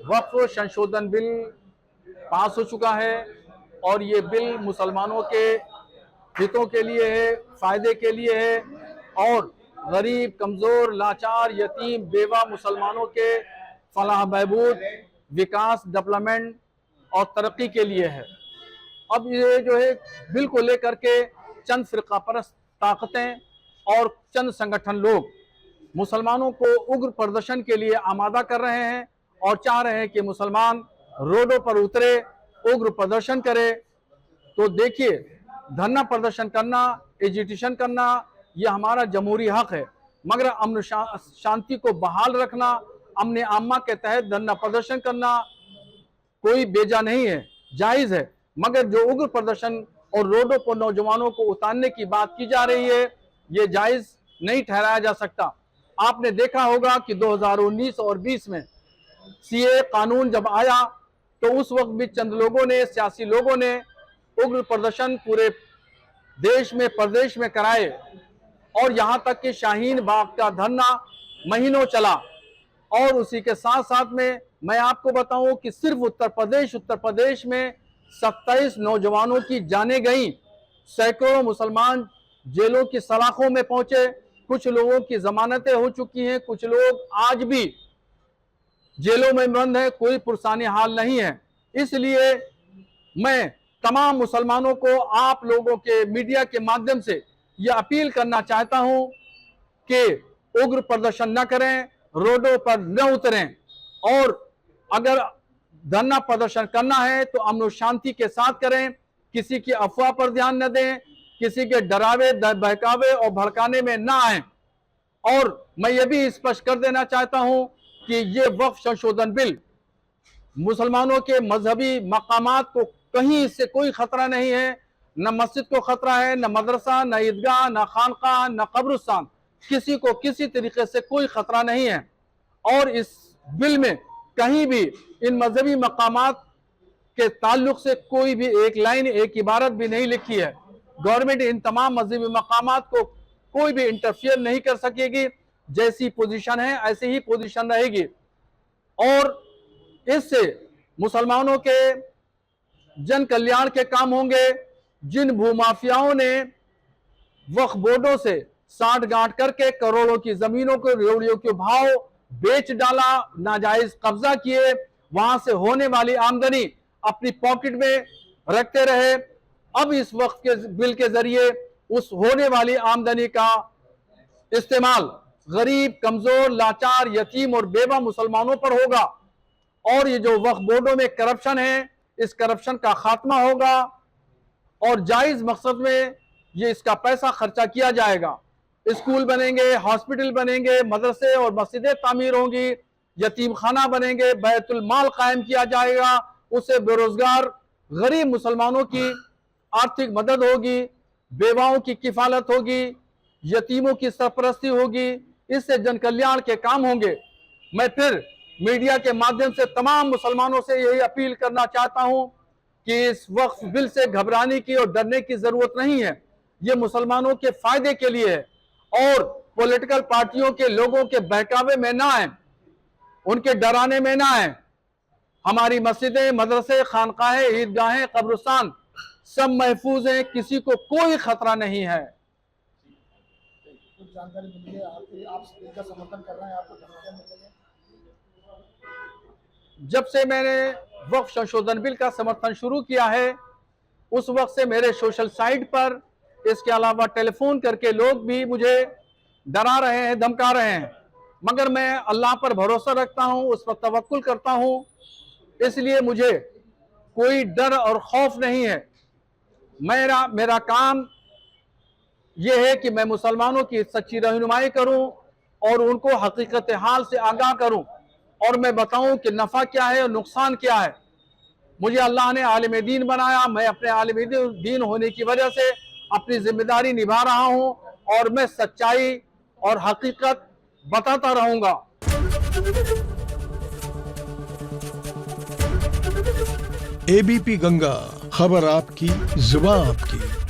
वक्फ संशोधन bill pass हो चुका है और ये बिल मुसलमानों के हितों के लिए है, फायदे के लिए है और गरीब, कमजोर, लाचार, यतीम, बेवा मुसलमानों के फलाह बहबूद, विकास, डेवलपमेंट और तरक्की के लिए है। अब ये जो है बिल को लेकर के चंद फिरका परस्त ताकतें और चंद संगठन लोग मुसलमानों को उग्र प्रदर्शन के लिए आमादा कर रहे हैं और चाह रहे हैं कि मुसलमान रोडों पर उतरे, उग्र प्रदर्शन करे। तो देखिए, धरना प्रदर्शन करना, एजिटेशन करना, यह हमारा जमहूरी हक है, मगर अमन शांति को बहाल रखना, अमन आमा के तहत धरना प्रदर्शन करना कोई बेजा नहीं है, जायज है। मगर जो उग्र प्रदर्शन और रोडों पर नौजवानों को उतारने की बात की जा रही है, ये जायज नहीं ठहराया जा सकता। आपने देखा होगा कि 2019 और 20 में सीए कानून जब आया तो उस वक्त भी चंद लोगों ने, सियासी लोगों ने उग्र प्रदर्शन पूरे देश में, प्रदेश में कराए और यहां तक कि शाहीन बाग का धरना महीनों चला। और उसी के साथ साथ में मैं आपको बताऊं कि सिर्फ उत्तर प्रदेश में 27 नौजवानों की जानें गई, सैकड़ों मुसलमान जेलों की सलाखों में पहुंचे, कुछ लोगों की जमानतें हो चुकी हैं, कुछ लोग आज भी जेलों में बंद है, कोई पुरसानी हाल नहीं है। इसलिए मैं तमाम मुसलमानों को, आप लोगों के मीडिया के माध्यम से यह अपील करना चाहता हूं कि उग्र प्रदर्शन न करें, रोडों पर न उतरें और अगर धरना प्रदर्शन करना है तो अमन शांति के साथ करें, किसी की अफवाह पर ध्यान न दें, किसी के डरावे, बहकावे और भड़काने में ना आए। और मैं ये भी स्पष्ट कर देना चाहता हूं कि ये वक्फ संशोधन बिल मुसलमानों के मजहबी मकामात को कहीं इससे कोई खतरा नहीं है, न मस्जिद को खतरा है, न मदरसा, न ईदगाह, न खानका, न कब्रिस्तान, किसी को किसी तरीके से कोई खतरा नहीं है। और इस बिल में कहीं भी इन मजहबी मकामात के ताल्लुक से कोई भी एक लाइन, एक इबारत भी नहीं लिखी है। गवर्नमेंट इन तमाम मजहबी मकामात को कोई भी इंटरफियर नहीं कर सकेगी, जैसी पोजीशन है ऐसी ही पोजीशन रहेगी। और इससे मुसलमानों के जन कल्याण के काम होंगे। जिन भूमाफियाओं ने वक्फ बोर्डों से साठ गांठ करके करोड़ों की जमीनों को रेवड़ियों के भाव बेच डाला, नाजायज कब्जा किए, वहां से होने वाली आमदनी अपनी पॉकेट में रखते रहे, अब इस वक्त के बिल के जरिए उस होने वाली आमदनी का इस्तेमाल गरीब, कमजोर, लाचार, यतीम और बेवा मुसलमानों पर होगा। और ये जो वक्फ बोर्डों में करप्शन है, इस करप्शन का खात्मा होगा और जायज मकसद में ये इसका पैसा खर्चा किया जाएगा। स्कूल बनेंगे, हॉस्पिटल बनेंगे, मदरसे और मस्जिदें तामीर होंगी, यतीम खाना बनेंगे, बैतुल माल कायम किया जाएगा, उससे बेरोजगार गरीब मुसलमानों की आर्थिक मदद होगी, बेवाओं की किफालत होगी, यतीमों की सरपरस्ती होगी, इससे जन कल्याण के काम होंगे। मैं फिर मीडिया के माध्यम से तमाम मुसलमानों से यही अपील करना चाहता हूं कि इस वक्फ बिल से घबराने की और डरने की जरूरत नहीं है। ये मुसलमानों के फायदे के लिए है और पॉलिटिकल पार्टियों के लोगों के बहकावे में ना आए, उनके डराने में ना आए। हमारी मस्जिदें, मदरसे, खानकाहें, ईदगाहें, कब्रिस्तान सब महफूज हैं, किसी को कोई खतरा नहीं है। कुछ जानकारी मिली है आप इसका समर्थन कर रहे हैं, आपको धमकियां मिल रही हैं? जब से मैंने वक्फ संशोधन बिल का समर्थन शुरू किया है, उस वक्त से मेरे सोशल साइट पर, इसके अलावा टेलीफोन करके लोग भी मुझे डरा रहे हैं, धमका रहे हैं, मगर मैं अल्लाह पर भरोसा रखता हूं, उस पर तवक्कुल करता हूं, इसलिए मुझे कोई डर और खौफ नहीं है। मेरा काम यह है कि मैं मुसलमानों की सच्ची रहनुमाई करूं और उनको हकीकत हाल से आगाह करूं और मैं बताऊं कि नफा क्या है और नुकसान क्या है। मुझे अल्लाह ने आलिम दीन बनाया, मैं अपने आलिम दीन होने की वजह से अपनी जिम्मेदारी निभा रहा हूं और मैं सच्चाई और हकीकत बताता रहूंगा। एबीपी गंगा, खबर आपकी, जुबान आपकी।